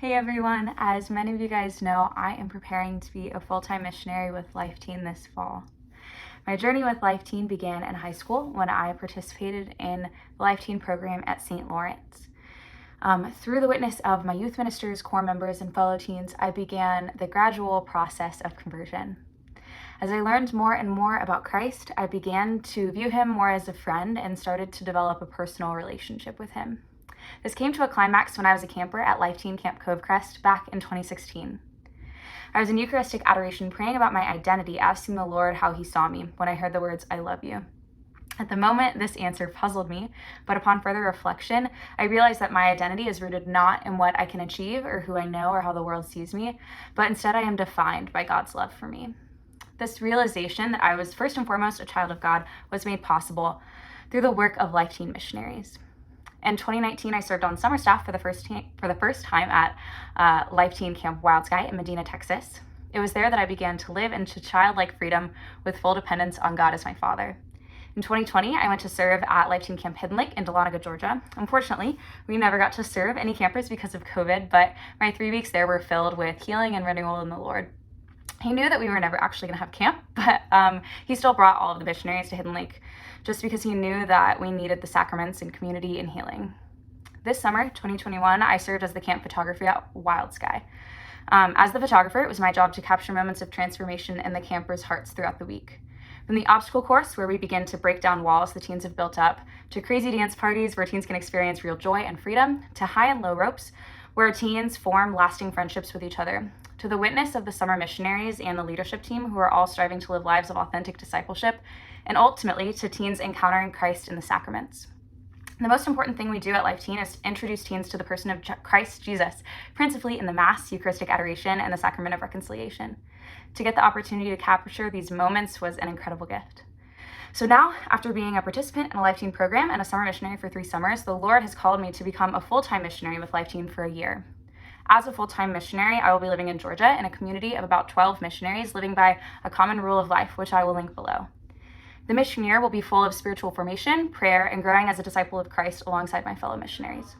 Hey everyone, as many of you guys know, I am preparing to be a full-time missionary with Life Teen this fall. My journey with Life Teen began in high school when I participated in the Life Teen program at St. Lawrence. Through the witness of my youth ministers, core members, and fellow teens, I began the gradual process of conversion. As I learned more and more about Christ, I began to view him more as a friend and started to develop a personal relationship with him. This came to a climax when I was a camper at Life Teen Camp Covecrest back in 2016. I was in Eucharistic adoration praying about my identity, asking the Lord how he saw me when I heard the words, "I love you." At the moment, this answer puzzled me, but upon further reflection, I realized that my identity is rooted not in what I can achieve or who I know or how the world sees me, but instead I am defined by God's love for me. This realization that I was first and foremost a child of God was made possible through the work of Life Teen missionaries. In 2019, I served on summer staff for the first time at Life Teen Camp Wild Sky in Medina, Texas. It was there that I began to live into childlike freedom with full dependence on God as my Father. In 2020, I went to serve at Life Teen Camp Hidden Lake in Dahlonega, Georgia. Unfortunately, we never got to serve any campers because of COVID, but my 3 weeks there were filled with healing and renewal in the Lord. He knew that we were never actually going to have camp, but he still brought all of the missionaries to Hidden Lake just because he knew that we needed the sacraments and community and healing. This summer, 2021, I served as the camp photographer at Wild Sky. As the photographer, it was my job to capture moments of transformation in the campers' hearts throughout the week. From the obstacle course, where we begin to break down walls the teens have built up, to crazy dance parties where teens can experience real joy and freedom, to high and low ropes, where teens form lasting friendships with each other, to the witness of the summer missionaries and the leadership team who are all striving to live lives of authentic discipleship, and ultimately to teens encountering Christ in the sacraments. The most important thing we do at Life Teen is to introduce teens to the person of Christ Jesus, principally in the Mass, Eucharistic adoration, and the Sacrament of Reconciliation. To get the opportunity to capture these moments was an incredible gift. So now, after being a participant in a Life Teen program and a summer missionary for 3 summers, the Lord has called me to become a full-time missionary with Life Teen for a year. As a full-time missionary, I will be living in Georgia in a community of about 12 missionaries living by a common rule of life, which I will link below. The mission year will be full of spiritual formation, prayer, and growing as a disciple of Christ alongside my fellow missionaries.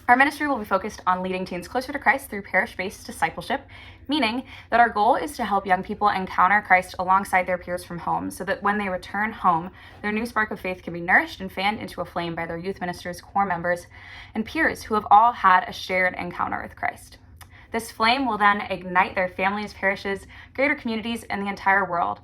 Our ministry will be focused on leading teens closer to Christ through parish-based discipleship, meaning that our goal is to help young people encounter Christ alongside their peers from home so that when they return home, their new spark of faith can be nourished and fanned into a flame by their youth ministers, core members, and peers who have all had a shared encounter with Christ. This flame will then ignite their families, parishes, greater communities, and the entire world.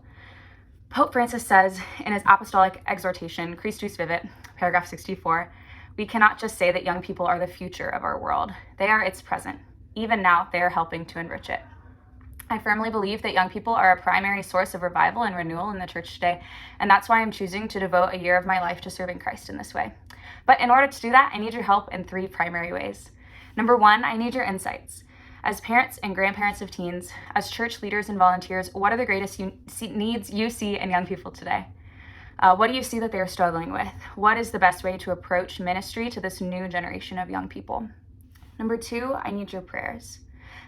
Pope Francis says in his apostolic exhortation, Christus Vivit, paragraph 64, "We cannot just say that young people are the future of our world. They are its present. Even now, they are helping to enrich it." I firmly believe that young people are a primary source of revival and renewal in the church today, and that's why I'm choosing to devote a year of my life to serving Christ in this way. But in order to do that, I need your help in 3 primary ways. Number 1, I need your insights. As parents and grandparents of teens, as church leaders and volunteers, what are the greatest needs you see in young people today? What do you see that they are struggling with? What is the best way to approach ministry to this new generation of young people? Number 2, I need your prayers.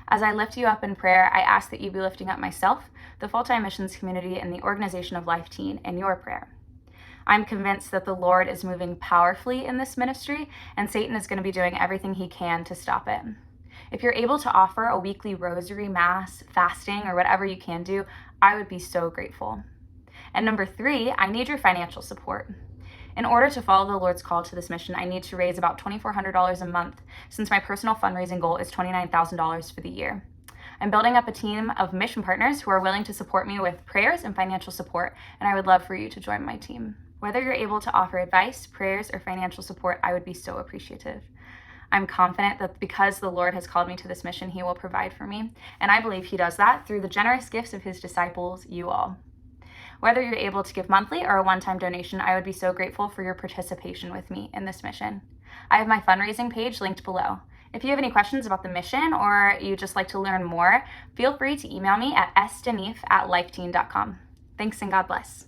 As I lift you up in prayer, I ask that you be lifting up myself, the full-time missions community, and the organization of Life Teen in your prayer. I'm convinced that the Lord is moving powerfully in this ministry, and Satan is going to be doing everything he can to stop it. If you're able to offer a weekly rosary, mass, fasting, or whatever you can do, I would be so grateful. And number 3, I need your financial support. In order to follow the Lord's call to this mission, I need to raise about $2,400 a month, since my personal fundraising goal is $29,000 for the year. I'm building up a team of mission partners who are willing to support me with prayers and financial support, and I would love for you to join my team. Whether you're able to offer advice, prayers, or financial support, I would be so appreciative. I'm confident that because the Lord has called me to this mission, he will provide for me, and I believe he does that through the generous gifts of his disciples, you all. Whether you're able to give monthly or a one-time donation, I would be so grateful for your participation with me in this mission. I have my fundraising page linked below. If you have any questions about the mission or you just like to learn more, feel free to email me at sdeneefe@lifeteen.com. Thanks and God bless.